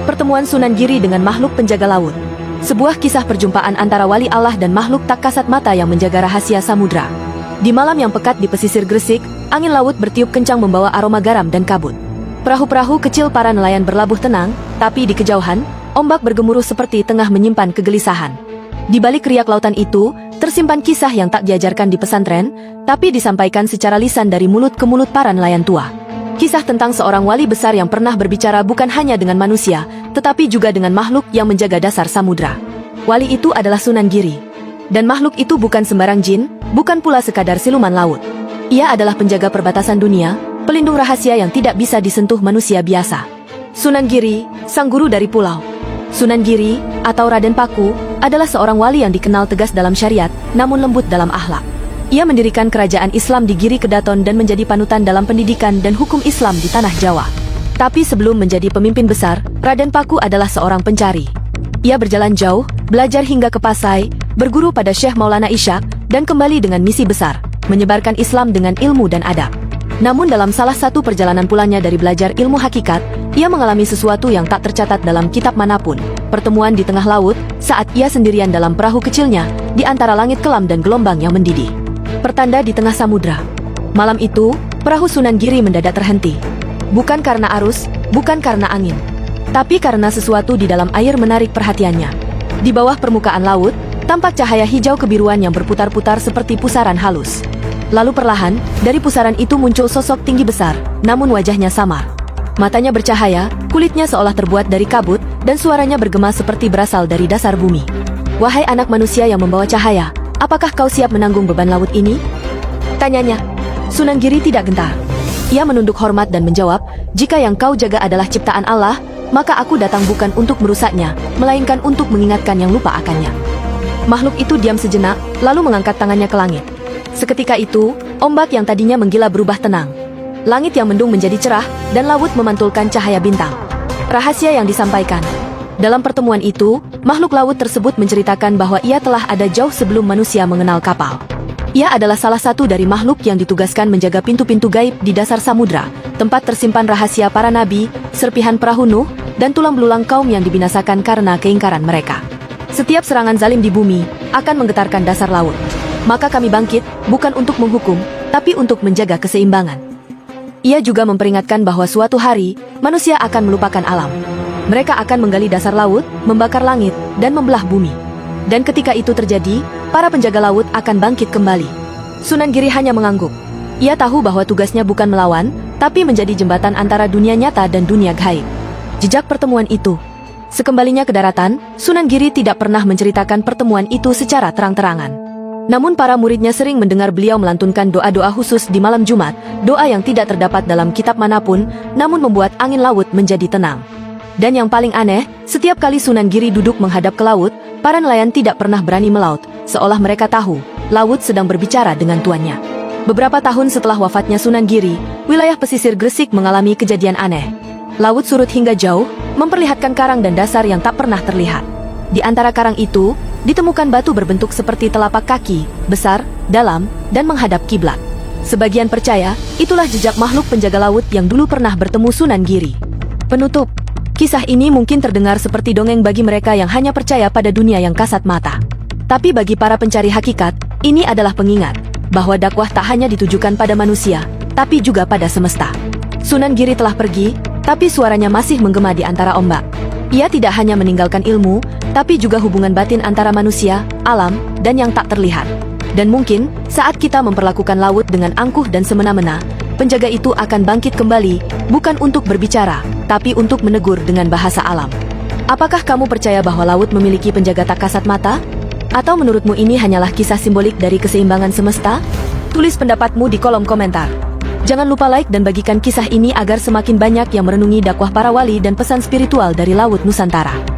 Pertemuan Sunan Giri dengan makhluk penjaga laut. Sebuah kisah perjumpaan antara wali Allah dan makhluk tak kasat mata yang menjaga rahasia samudra. Di malam yang pekat di pesisir Gresik, angin laut bertiup kencang membawa aroma garam dan kabut. Perahu-perahu kecil para nelayan berlabuh tenang, tapi di kejauhan, ombak bergemuruh seperti tengah menyimpan kegelisahan. Di balik riak lautan itu, tersimpan kisah yang tak diajarkan di pesantren, tapi disampaikan secara lisan dari mulut ke mulut para nelayan tua. Kisah tentang seorang wali besar yang pernah berbicara bukan hanya dengan manusia, tetapi juga dengan makhluk yang menjaga dasar samudra. Wali itu adalah Sunan Giri. Dan makhluk itu bukan sembarang jin, bukan pula sekadar siluman laut. Ia adalah penjaga perbatasan dunia, pelindung rahasia yang tidak bisa disentuh manusia biasa. Sunan Giri, sang guru dari pulau. Sunan Giri, atau Raden Paku, adalah seorang wali yang dikenal tegas dalam syariat, namun lembut dalam akhlak. Ia mendirikan kerajaan Islam di Giri Kedaton dan menjadi panutan dalam pendidikan dan hukum Islam di tanah Jawa. Tapi sebelum menjadi pemimpin besar, Raden Paku adalah seorang pencari. Ia berjalan jauh, belajar hingga ke Pasai, berguru pada Syekh Maulana Ishaq, dan kembali dengan misi besar, menyebarkan Islam dengan ilmu dan adab. Namun dalam salah satu perjalanan pulangnya dari belajar ilmu hakikat, ia mengalami sesuatu yang tak tercatat dalam kitab manapun. Pertemuan di tengah laut, saat ia sendirian dalam perahu kecilnya, di antara langit kelam dan gelombang yang mendidih. Pertanda di tengah samudra. Malam itu, perahu Sunan Giri mendadak terhenti. Bukan karena arus, bukan karena angin, tapi karena sesuatu di dalam air menarik perhatiannya. Di bawah permukaan laut, tampak cahaya hijau kebiruan yang berputar-putar seperti pusaran halus. Lalu perlahan, dari pusaran itu muncul sosok tinggi besar, namun wajahnya samar. Matanya bercahaya, kulitnya seolah terbuat dari kabut, dan suaranya bergema seperti berasal dari dasar bumi. Wahai anak manusia yang membawa cahaya, apakah kau siap menanggung beban laut ini? Tanyanya. Sunan Giri tidak gentar. Ia menunduk hormat dan menjawab, jika yang kau jaga adalah ciptaan Allah, maka aku datang bukan untuk merusaknya, melainkan untuk mengingatkan yang lupa akannya. Makhluk itu diam sejenak, lalu mengangkat tangannya ke langit. Seketika itu, ombak yang tadinya menggila berubah tenang. Langit yang mendung menjadi cerah, dan laut memantulkan cahaya bintang. Rahasia yang disampaikan. Dalam pertemuan itu, makhluk laut tersebut menceritakan bahwa ia telah ada jauh sebelum manusia mengenal kapal. Ia adalah salah satu dari makhluk yang ditugaskan menjaga pintu-pintu gaib di dasar samudra, tempat tersimpan rahasia para nabi, serpihan perahu Nuh, dan tulang belulang kaum yang dibinasakan karena keingkaran mereka. Setiap serangan zalim di bumi akan menggetarkan dasar laut. Maka kami bangkit, bukan untuk menghukum, tapi untuk menjaga keseimbangan. Ia juga memperingatkan bahwa suatu hari, manusia akan melupakan alam. Mereka akan menggali dasar laut, membakar langit, dan membelah bumi. Dan ketika itu terjadi, para penjaga laut akan bangkit kembali. Sunan Giri hanya mengangguk. Ia tahu bahwa tugasnya bukan melawan, tapi menjadi jembatan antara dunia nyata dan dunia gaib. Jejak pertemuan itu. Sekembalinya ke daratan, Sunan Giri tidak pernah menceritakan pertemuan itu secara terang-terangan. Namun para muridnya sering mendengar beliau melantunkan doa-doa khusus di malam Jumat, doa yang tidak terdapat dalam kitab manapun, namun membuat angin laut menjadi tenang. Dan yang paling aneh, setiap kali Sunan Giri duduk menghadap ke laut, para nelayan tidak pernah berani melaut, seolah mereka tahu, laut sedang berbicara dengan tuannya. Beberapa tahun setelah wafatnya Sunan Giri, wilayah pesisir Gresik mengalami kejadian aneh. Laut surut hingga jauh, memperlihatkan karang dan dasar yang tak pernah terlihat. Di antara karang itu, ditemukan batu berbentuk seperti telapak kaki, besar, dalam, dan menghadap kiblat. Sebagian percaya, itulah jejak makhluk penjaga laut yang dulu pernah bertemu Sunan Giri. Penutup. Kisah ini mungkin terdengar seperti dongeng bagi mereka yang hanya percaya pada dunia yang kasat mata. Tapi bagi para pencari hakikat, ini adalah pengingat bahwa dakwah tak hanya ditujukan pada manusia, tapi juga pada semesta. Sunan Giri telah pergi, tapi suaranya masih menggema di antara ombak. Ia tidak hanya meninggalkan ilmu, tapi juga hubungan batin antara manusia, alam, dan yang tak terlihat. Dan mungkin, saat kita memperlakukan laut dengan angkuh dan semena-mena, penjaga itu akan bangkit kembali, bukan untuk berbicara, tapi untuk menegur dengan bahasa alam. Apakah kamu percaya bahwa laut memiliki penjaga tak kasat mata? Atau menurutmu ini hanyalah kisah simbolik dari keseimbangan semesta? Tulis pendapatmu di kolom komentar. Jangan lupa like dan bagikan kisah ini agar semakin banyak yang merenungi dakwah para wali dan pesan spiritual dari Laut Nusantara.